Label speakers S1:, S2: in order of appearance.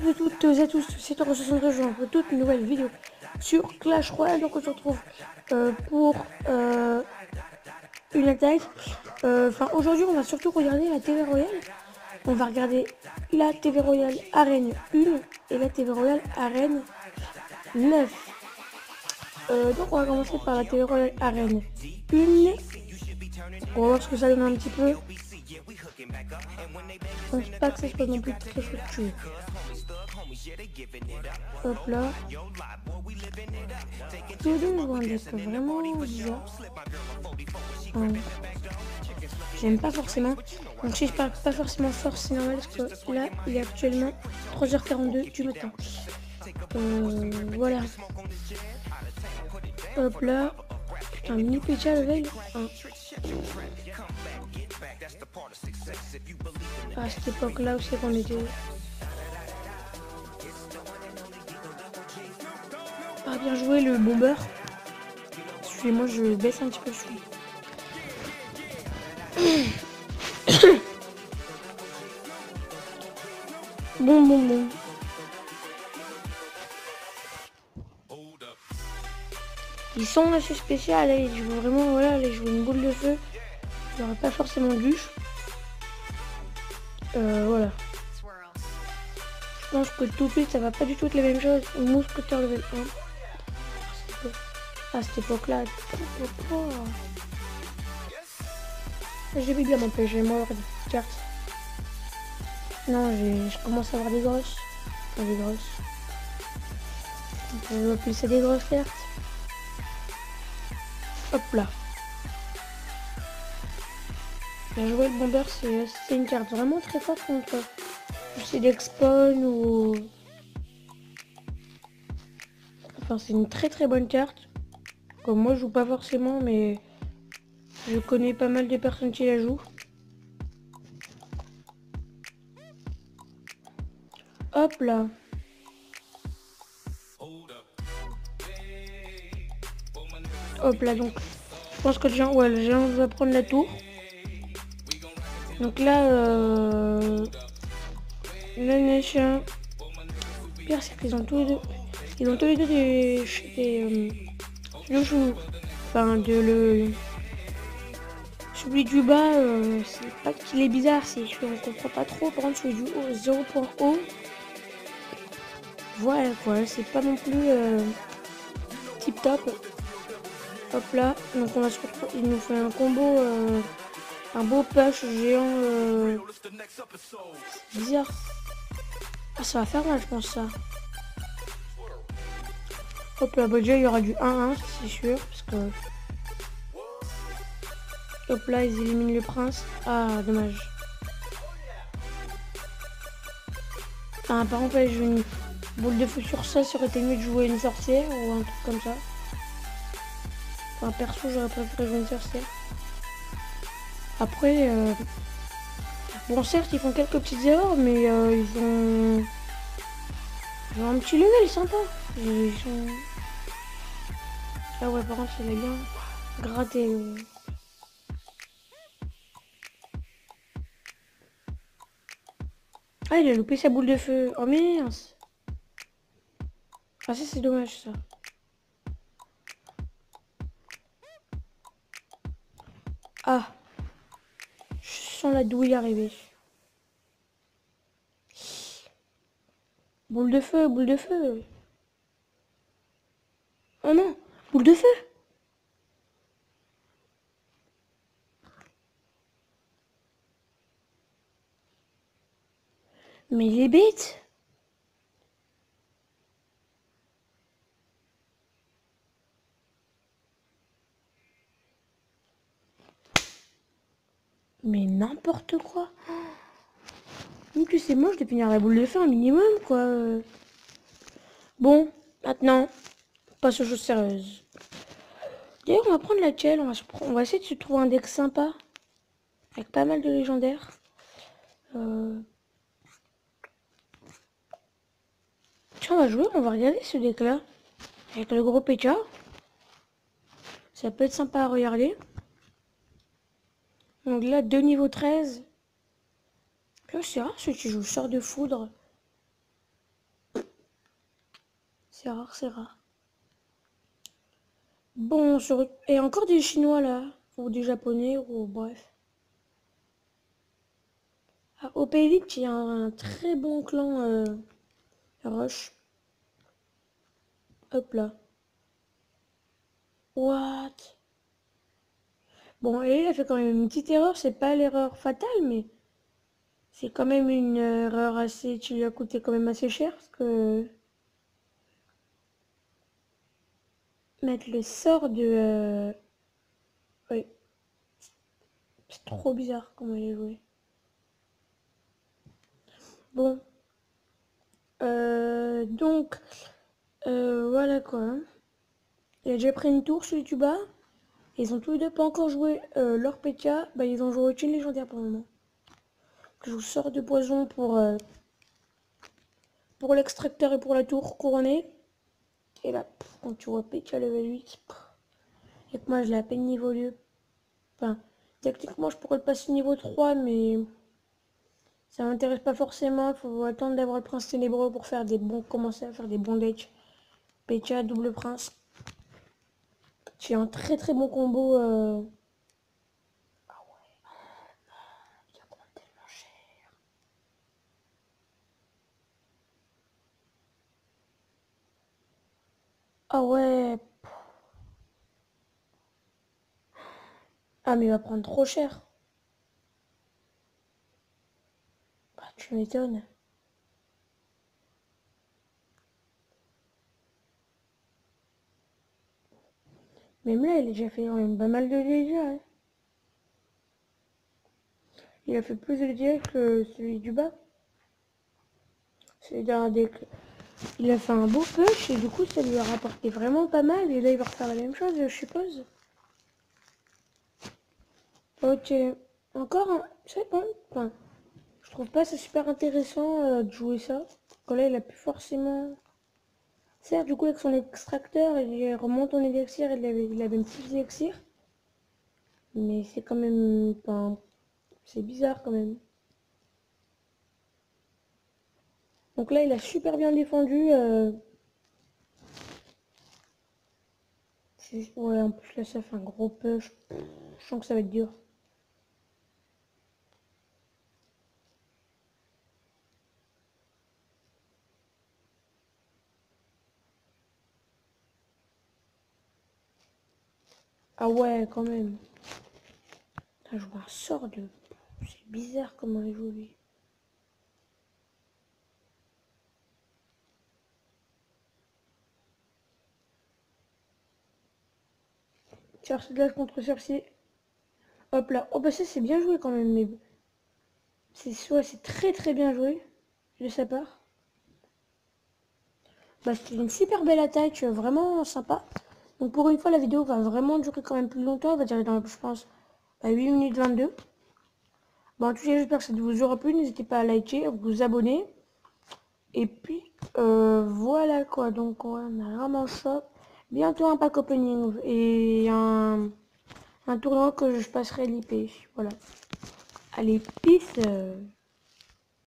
S1: Bonjour à toutes et à tous, c'est Toro63 pour toute nouvelle vidéo sur Clash Royale. Donc on se retrouve pour une attaque. Aujourd'hui on va surtout regarder la TV Royale. On va regarder la TV Royale Arène 1 et la TV Royale Arène 9. Donc on va commencer par la TV Royale Arène 1. On va voir ce que ça donne un petit peu. Je pense pas que ça soit non plus très fructueux. Hop là. Tous les deux vont être vraiment bizarres. J'aime pas forcément. Donc si je parle pas forcément fort, c'est normal parce que là il est actuellement 3h42 du matin. Voilà. Hop là. Putain, mini Pecha level 1. À cette époque là aussi qu'on était. Ah, bien joué le bomber. Excusez-moi, je baisse un petit peu le son. Bon. Ils sont assez spéciaux, là, ils jouent vraiment, voilà, ils jouent une boule de feu. Il n'y aurait pas forcément de bûche. Voilà. Je pense que tout de suite, ça va pas du tout être la même chose. Mousquetaire level 1. À cette époque-là. J'ai vu bien mon peu, j'ai moi avoir des petites cartes. Non, je commence à avoir des grosses. Enfin, des grosses. On peut appeler ça des grosses cartes. Hop là. Bien joué le bomber, c'est une carte vraiment très forte contre c'est d'Expon ou... Enfin c'est une très bonne carte. Comme moi je joue pas forcément mais je connais pas mal de personnes qui la jouent. Hop là. Hop là donc. Je pense que le géant va prendre la tour. Donc là le méchant. Pire c'est qu'ils ont tous les deux. Ils ont tous les deux des enfin celui du bas, c'est pas qu'il est bizarre, c'est qu'on comprend pas trop. Par contre celui du haut, 0.O. Voilà quoi, c'est pas non plus tip top. Hop là, donc on va se retrouver, il nous fait un combo, un beau push géant. C'est bizarre. Ah ça va faire mal je pense ça. Hop là, bah déjà il y aura du 1-1 c'est sûr, parce que... Hop là, ils éliminent le prince. Ah, dommage. Ah, par contre, là, je joue une boule de feu sur ça aurait été mieux de jouer une sorcière ou un truc comme ça. Enfin, perso, j'aurais préféré jouer une sorcière. Après, bon, certes, ils font quelques petites erreurs, mais ils ont un petit level sympa. Ils sont... Ah ouais, par contre, il a bien gratté. Ah, il a loupé sa boule de feu. Oh mince. Ah, ça, c'est dommage, ça. Ah. Je sens la douille arriver. Boule de feu, boule de feu. Oh non, boule de feu. Mais il est bête. Mais n'importe quoi. En plus c'est moche de finir la boule de feu un minimum quoi. Bon, maintenant, passe aux choses sérieuses. D'ailleurs on va prendre laquelle, on va essayer de se trouver un deck sympa. Avec pas mal de légendaires. Tiens on va jouer, on va regarder ce deck là. Avec le gros Pecha. Ça peut être sympa à regarder. Donc là 2 niveaux 13. C'est rare ceux qui jouent sort de foudre. C'est rare, c'est rare. Bon, et encore des Chinois là, ou des Japonais, ou bref. Ah, au Pays Vite, il y a un très bon clan Rush. Hop là. What? Bon, et il a fait quand même une petite erreur, c'est pas l'erreur fatale, mais c'est quand même une erreur assez, qui lui a coûté quand même assez cher, parce que mettre le sort de... oui, c'est trop bizarre comment il est joué. Bon, donc, voilà quoi. Il a déjà pris une tour sur le tuba. Ils ont tous les deux pas encore joué leur PK. Bah, ils ont joué une légendaire pour le moment. Je vous sors de poison pour l'extracteur et pour la tour couronnée. Et là, quand tu vois PK level 8, et que moi je l'ai à peine niveau 2. Enfin, techniquement je pourrais le passer niveau 3, mais ça m'intéresse pas forcément. Il faut attendre d'avoir le prince ténébreux pour faire des bons, commencer à faire des bons decks. PK, double prince. C'est un très très bon combo. Ah ouais, il coûte tellement cher. Ah ouais. Ah mais il va prendre trop cher. Bah tu m'étonnes. Même là, il a déjà fait quand même pas mal de dégâts. Hein. Il a fait plus de dégâts que celui du bas. C'est-à-dire il a fait un beau push et du coup ça lui a rapporté vraiment pas mal. Et là il va refaire la même chose, je suppose. Ok. Encore un... C'est bon. Enfin, je trouve pas ça super intéressant de jouer ça. Quand là il a plus forcément... Certes du coup avec son extracteur il remonte en élixir, il avait même plus d'élixir. Mais c'est quand même... Enfin, c'est bizarre quand même. Donc là il a super bien défendu. Ouais, en plus là ça fait un gros push. Je sens que ça va être dur. Ah ouais, quand même. Putain, je vois un sort de... C'est bizarre comment il joue lui. Sorcier de glace contre sorcier. Hop là. Oh bah ça c'est bien joué quand même. Mais c'est très très bien joué de sa part. Bah c'était une super belle attaque, vraiment sympa. Donc pour une fois la vidéo va vraiment durer quand même plus longtemps. Elle va durer dans je pense à 8 minutes 22. Bon en tout cas j'espère que ça vous aura plu. N'hésitez pas à liker, à vous abonner. Et puis voilà quoi. Donc on a vraiment shop. Bientôt un pack opening et un tournoi que je passerai l'IP. Voilà. Allez, peace.